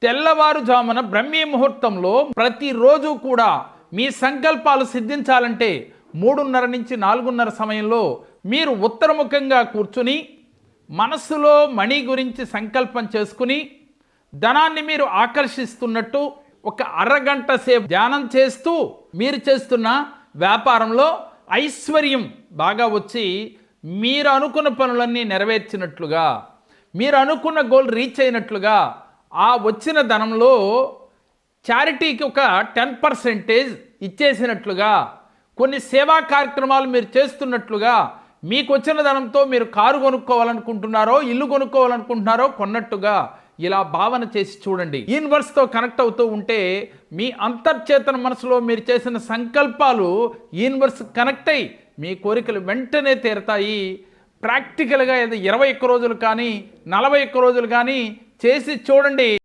తెల్లవారుజామున బ్రహ్మీ ముహూర్తంలో ప్రతిరోజు కూడా మీ సంకల్పాలు సిద్ధించాలంటే 3:30 నుంచి 4:30 సమయంలో మీరు ఉత్తరముఖంగా కూర్చుని మనస్సులో మణి గురించి సంకల్పం చేసుకుని ధనాన్ని మీరు ఆకర్షిస్తున్నట్టు ఒక అరగంట సేపు ధ్యానం చేస్తూ మీరు చేస్తున్న వ్యాపారంలో ఐశ్వర్యం బాగా వచ్చి మీరు అనుకున్న పనులన్నీ నెరవేర్చినట్లుగా, మీరు అనుకున్న గోల్ రీచ్ అయినట్లుగా, ఆ వచ్చిన ధనంలో చారిటీకి ఒక 10% ఇచ్చేసినట్లుగా, కొన్ని సేవా కార్యక్రమాలు మీరు చేస్తున్నట్లుగా, మీకు వచ్చిన ధనంతో మీరు కారు కొనుక్కోవాలనుకుంటున్నారో, ఇల్లు కొనుక్కోవాలనుకుంటున్నారో కొన్నట్టుగా ఇలా భావన చేసి చూడండి. యూనివర్స్తో కనెక్ట్ అవుతూ ఉంటే మీ అంతర్చేతన మనసులో మీరు చేసిన సంకల్పాలు యూనివర్స్ కనెక్ట్ అయ్యి మీ కోరికలు వెంటనే తీరతాయి. ప్రాక్టికల్గా 21 రోజులు కానీ 41 రోజులు కానీ చేసి చూడండి.